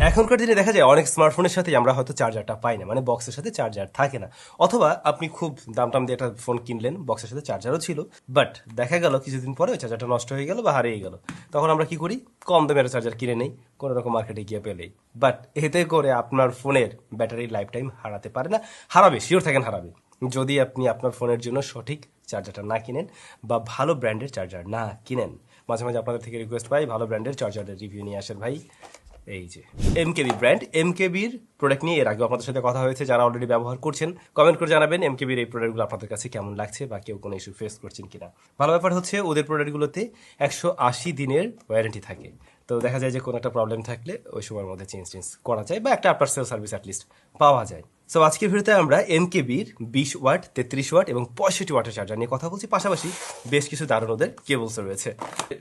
এখনকার দিনে দেখা যায় অনেক স্মার্টফোনের সাথে আমরা হয়তো চার্জারটা পাই না, মানে বক্সের সাথে চার্জার থাকে না, অথবা আপনি খুব দাম টাম দিয়ে একটা ফোন কিনলেন, বক্সের সাথে চার্জারও ছিল, বাট দেখা গেল কিছুদিন পরে ওই চার্জারটা নষ্ট হয়ে গেল বা হারিয়ে গেল। তখন আমরা কি করি, কম দামের চার্জার কিনে নেই কোনো রকম মার্কেটে গিয়ে পেলেই। বাট এতে করে আপনার ফোনের ব্যাটারি লাইফ টাইম হারাতে পারে না, হারাবে, শিওর থাকেন হারাবে, যদি আপনি আপনার ফোনের জন্য সঠিক চার্জারটা না কিনেন বা ভালো ব্র্যান্ডের চার্জার না কিনেন। মাঝে মাঝে আপনাদের থেকে রিকোয়েস্ট পাই ভালো ব্র্যান্ডের চার্জারের রিভিউ নিয়ে আসেন ভাই। এই যে এমকেবি ব্র্যান্ড, এমকেবির প্রোডাক্ট নিয়ে এর আগে আপনাদের সাথে কথা হয়েছে, যারা অলরেডি ব্যবহার করছেন কমেন্ট করে জানাবেন এমকেবির এই প্রোডাক্টগুলো আপনাদের কাছে কেমন লাগছে বা কেউ কোনো ইস্যু ফেস করছেন কিনা। ভালো ব্যাপার হচ্ছে ওদের প্রোডাক্টগুলোতে 180 দিনের ওয়ারেন্টি থাকে, তো দেখা যায় যে কোনো একটা প্রবলেম থাকলে ওই সময়ের মধ্যে চেঞ্জ করা যায় বা একটা আফটার সেল সার্ভিস অ্যাটলিস্ট পাওয়া যায়। সো আজকের ভিডিওতে আমরা এমকেবির 20 ওয়াট, 33 ওয়াট এবং 65 ওয়াটের চার্জার নিয়ে কথা বলছি, পাশাপাশি বেশ কিছু দারুণ ওদের কেবলস রয়েছে।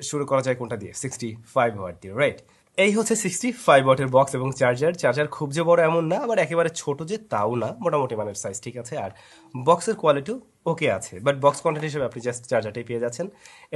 শুরু করা যায় কোনটা দিয়ে, 65 ওয়াট দিয়ে, রাইট। এই হচ্ছে 65 ওয়াটের বক্স এবং চার্জার খুব যে বড় এমন না, আবার একেবারে ছোট যে তাও না, মোটামুটি মানের সাইজ ঠিক আছে। আর বক্সের কোয়ালিটিও ওকে আছে, বাট বক্স কন্টেন্ট হিসেবে আপনি জাস্ট চার্জারটাই পেয়ে যাচ্ছেন,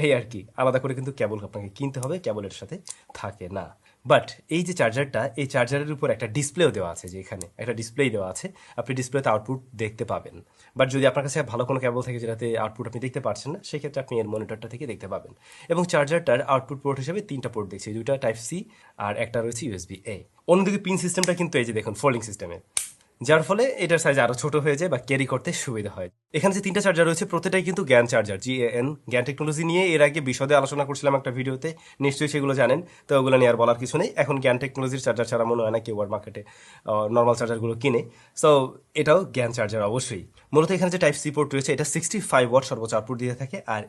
এই আর কি। আলাদা করে কিন্তু কেবল আপনাকে কিনতে হবে, কেবলের সাথে থাকে না। বাট এই যে চার্জারটা, এই চার্জারের উপর একটা ডিসপ্লেও দেওয়া আছে, যে এখানে একটা ডিসপ্লে দেওয়া আছে, আপনি ডিসপ্লেতে আউটপুট দেখতে পাবেন। বাট যদি আপনার কাছে ভালো কোনো কেবল থাকে যেটাতে আউটপুট আপনি দেখতে পারছেন না, সেক্ষেত্রে আপনি এর মনিটরটা থেকে দেখতে পাবেন। এবং চার্জারটার আউটপুট পোর্ট হিসেবে 3টা পোর্ট দেখছি, 2টা টাইপ সি আর একটা রয়েছে ইউএসবি এ। অন্যদিকে পিন সিস্টেমটা কিন্তু এই যে দেখুন ফোল্ডিং সিস্টেমে, যার ফলে এটার সাইজ আরো ছোট হয়ে যায় বা ক্যারি করতে সুবিধা হয়। এখানে যে 3টা চার্জার রয়েছে প্রত্যেকটাই কিন্তু জ্ঞান চার্জার, GAN, জ্ঞান টেকনোলজি নিয়ে এর আগে বিশদে আলোচনা করছিলাম একটা ভিডিওতে, নিশ্চয়ই সেগুলো জানেন, তো ওগুলো নিয়ে আর বলার কিছু নেই। এখন জ্ঞান টেকনোলজির চার্জার ছাড়া মনে হয় না কেউ আর মার্কেটে নর্মাল চার্জারগুলো কিনে। সো এটাও জ্ঞান চার্জার অবশ্যই। মূলত এখানে যে টাইপ সি পোর্ট রয়েছে এটা 65 ওয়াট সর্বোচ্চ আউটপুট দিয়ে থাকে, আর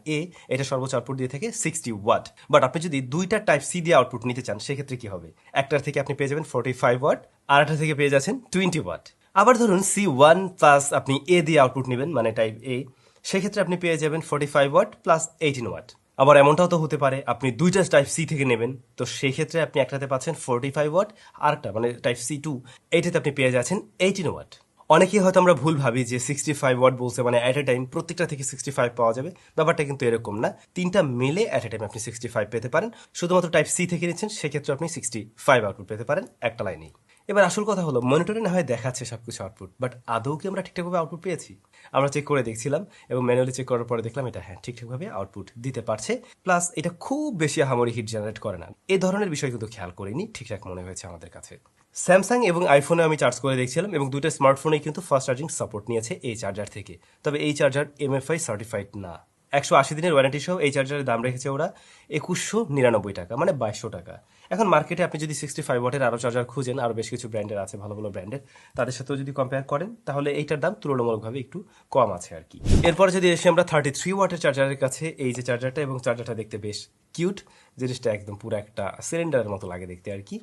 এটা সর্বোচ্চ আউটপুট দিয়ে থাকে 60 ওয়াট। বাট আপনি যদি দুইটা টাইপ সি দিয়ে আউটপুট নিতে চান সেক্ষেত্রে কি হবে, একটার থেকে আপনি পেয়ে যাবেন 45 ওয়াট, আর একটা থেকে পেয়ে যাচ্ছেন 20 ওয়াট। আবার ধরুন C1 প্লাস আপনি এ দিয়ে আউটপুট নেবেন, মানে টাইপ এ, সেক্ষেত্রে আপনি পেয়ে যাবেন 45 ওয়াট প্লাস 18 ওয়াট। আবার এমনটাও তো হতে পারে আপনি দুইটা টাইপ সি থেকে নেবেন, তো সেই ক্ষেত্রে আপনি একটাতে পাচ্ছেন 45 ওয়াট, আর একটা মানে টাইপ C2, এইটাতে আপনি পেয়ে যাচ্ছেন 18 ওয়াট। অনেকেই হয়তো আমরা ভুল ভাবি যে 65 ওয়াট বলছে মানে অ্যাট এ টাইম প্রত্যেকটা থেকে 65 পাওয়া যাবে, ব্যাপারটা কিন্তু এরকম না। 3টা মিলে অ্যাট এ টাইম আপনি 65 পেতে পারেন। শুধুমাত্র টাইপ সি থেকে নিচ্ছেন সেক্ষেত্রে আপনি 65 আউটপুট পেতে পারেন একটা লাইনেই। এবার আসল কথা হলো, মনিটরে না হয় দেখাচ্ছে সবকিছু আউটপুট, বাট আদৌ কি আমরা ঠিকঠাকভাবে আউটপুট পেয়েছি? আমরা চেক করে দেখছিলাম এবং ম্যানুয়ালি চেক করার পরে দেখলাম এটা হ্যাঁ ঠিকঠাকভাবে আউটপুট দিতে পারছে, প্লাস এটা খুব বেশি আহামরি হিট জেনারেট করে না। এই ধরনের বিষয় কিন্তু খেয়াল করিনি, ঠিকঠাক মনে হয়েছে আমাদের কাছে। স্যামসাং এবং আইফোনে আমি চার্জ করে দেখছিলাম এবং দুইটা স্মার্টফোনেই কিন্তু ফাস্ট চার্জিং সাপোর্ট নিয়েছে এই চার্জার থেকে, তবে এই চার্জার MFI সার্টিফাইড না। 180 দিনের ওয়ারেন্টি সহ এই চার্জারের দাম রেখেছে ওরা 2199 টাকা, মানে 2200 টাকা। এখন মার্কেটে আপনি যদি 65 ওয়াটের আরও চার্জার খুঁজেন, আরও বেশ কিছু ব্র্যান্ডের আছে, ভালো ভালো ব্র্যান্ডের, তাদের সাথেও যদি কম্পেয়ার করেন তাহলে এইটার দাম তুলনামূলকভাবে একটু কম আছে আর কি। এরপরে যদি এসে আমরা 33 ওয়াটের চার্জারের কাছে, এই যে চার্জারটা, এবং চার্জারটা দেখতে বেশ কিউট, জিনিসটা একদম পুরো একটা সিলিন্ডারের মতো লাগে দেখতে আর কি।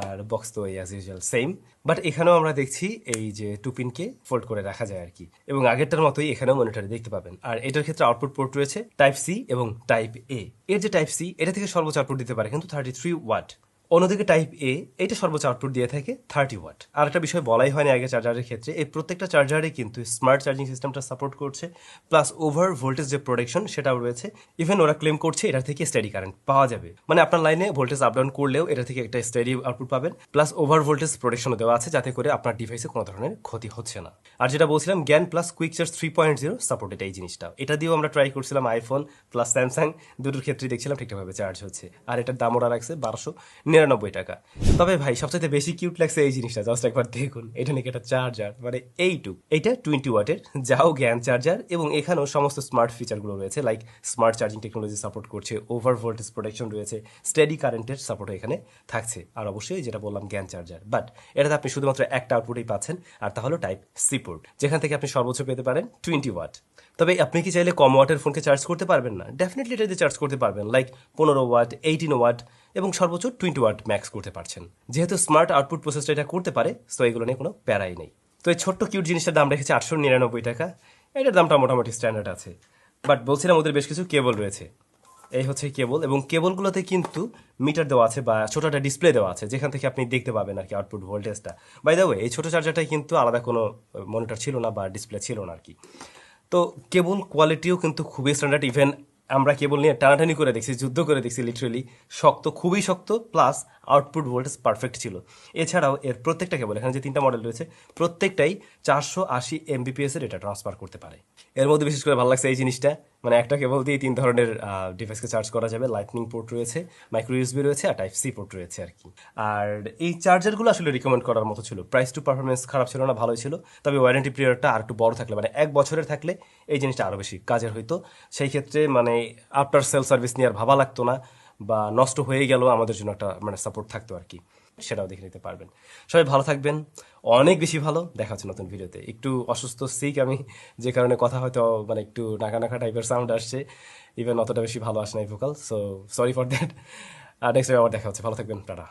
আর বক্স তো অ্যাজ ইউজুয়াল সেম, বাট এখানেও আমরা দেখছি এই যে 2 পিনকে ফোল্ড করে রাখা যায় আর কি, এবং আগেরটার মতোই এখানেও মনিটরে দেখতে পাবেন। আর এটার ক্ষেত্রে আউটপুট পোর্ট রয়েছে টাইপ সি এবং টাইপ এ। এর যে টাইপ সি, এটা থেকে সর্বোচ্চ আউটপুট দিতে পারে কিন্তু 33 ওয়াট। অন্যদিকে টাইপ এ, এটা সর্বোচ্চ আউটপুট দিয়ে থাকে 30 ওয়াট। আর একটা বিষয় বলাই হয়নি আগে চার্জারের ক্ষেত্রে, এই প্রত্যেকটা চার্জারে কিন্তু স্মার্ট চার্জিং সিস্টেমটা সাপোর্ট করছে, প্লাস ওভার ভোল্টেজ যে প্রোটেকশন সেটাও রয়েছে। ইভেন ওরা ক্লেম করছে এটা থেকে স্টেডি কারেন্ট পাওয়া যাবে, মানে আপনার লাইনে ভোল্টেজ আপ ডাউন করলেও এটা থেকে একটা স্টেডি আউটপুট পাবেন, প্লাস ওভার ভোল্টেজ প্রোটেকশনও দেওয়া আছে, যাতে করে আপনার ডিভাইসে কোনো ধরনের ক্ষতি হচ্ছে না। আর যেটা বলছিলাম জ্ঞান প্লাস কুইক চার্জ 3.0 সাপোর্ট, এই জিনিসটা এটা দিয়েও আমরা ট্রাই করছিলাম আইফোন প্লাস স্যামসাং, দুটোর ক্ষেত্রেই দেখছিলাম ঠিকঠাকভাবে চার্জ হচ্ছে। আর এটার দাম ওরা রাখছে 1299 টাকা। তবে ভাই সবচেয়ে বেশি কিউট লাগছে এই জিনিসটা, জাস্ট একবার দেখুন, এটা নাকি একটা চার্জার, মানে এইটা 20 ওয়াটের যাও জ্ঞান চার্জার, এবং এখানেও সমস্ত স্মার্ট ফিচারগুলো রয়েছে, like smart charging technology support করছে, ওভার ভোল্টেজ প্রোটেকশন রয়েছে, স্টেডি কারেন্টের সাপোর্ট এখানে থাকছে, আর অবশ্যই যেটা বললাম জ্ঞান চার্জার। বাট এটাতে আপনি শুধুমাত্র একটা আউটপুটেই পাচ্ছেন, আর তা হলো টাইপ সি পোর্ট, যেখান থেকে আপনি সর্বোচ্চ পেতে পারেন 20 ওয়াট। তবে আপনি কি চাইলে কম ওয়াটের ফোনকে চার্জ করতে পারবেন না? ডেফিনেটলি এটা দিয়ে চার্জ করতে পারবেন, লাইক 15 ওয়াট, 18 ওয়াট এবং সর্বোচ্চ 20 ওয়াট ম্যাক্স করতে পারছেন। যেহেতু স্মার্ট আউটপুট প্রসেসটা এটা করতে পারে, সো এগুলো নিয়ে কোনো প্যারাই নেই। তো এই ছোট্ট কিউট জিনিসটার দাম রেখেছে 899 টাকা, এটার দামটা মোটামুটি স্ট্যান্ডার্ড আছে। বাট বলছিলাম ওদের বেশ কিছু কেবল রয়েছে, এই হচ্ছে কেবল, এবং কেবলগুলোতে কিন্তু মিটার দেওয়া আছে বা ছোট একটা ডিসপ্লে দেওয়া আছে, যেখান থেকে আপনি দেখতে পাবেন আর কি আউটপুট ভোল্টেজটা। বাই দ্য ওয়ে এই ছোট চার্জারটাই কিন্তু আলাদা কোনো মনিটর ছিল না বা ডিসপ্লে ছিল না আর কি। তো কেবল কোয়ালিটিও কিন্তু খুবই স্ট্যান্ডার্ড, ইভেন আমরা কেবল নিয়ে টানাটানি করে দেখছি, যুদ্ধ করে দেখছি লিটারেলি। শক্ত, খুবই শক্ত, প্লাস আউটপুট ভোল্টেজ পারফেক্ট ছিল। এছাড়াও এর প্রত্যেকটা কেবল, এখানে যে 3টা মডেল রয়েছে প্রত্যেকটাই 480 এমবিপিএস এর এটা ট্রান্সফার করতে পারে। এর মধ্যে বিশেষ করে ভালো লাগছে এই জিনিসটা, মানে একটা কেবল দিয়ে 3 ধরনের ডিভাইসকে চার্জ করা যাবে। লাইটনিং পোর্ট রয়েছে, মাইক্রো ইউএসবি রয়েছে, আর টাইপ সি পোর্ট রয়েছে আর কি। আর এই চার্জারগুলো আসলে রিকমেন্ড করার মতো ছিল। প্রাইস টু পারফরমেন্স খারাপ ছিল না, ভালোই ছিল। তবে ওয়ারেন্টি পিরিয়ডটা আর একটু বড় থাকলে, মানে 1 বছরের থাকলে এই জিনিসটা আরো বেশি কাজের হইতো। সেই ক্ষেত্রে মানে আফটার সেল সার্ভিস নিয়ে আর ভাবা লাগতো না, বা নষ্ট হয়ে গেল আমাদের জন্য একটা মানে সাপোর্ট থাকতো আর কি। সেটাও দেখে নিতে পারবেন। সবাই ভালো থাকবেন, অনেক বেশি ভালো। দেখা হচ্ছে নতুন ভিডিওতে। একটু অসুস্থ, সিক আমি, যে কারণে কথা হয়তো মানে একটু নাকা নাকা টাইপের সাউন্ড আসছে, ইভেন অতটা বেশি ভালো আসে নাই vocal. So sorry for that. Next time আবার দেখা হচ্ছে। ভালো থাকবেন, টাটা।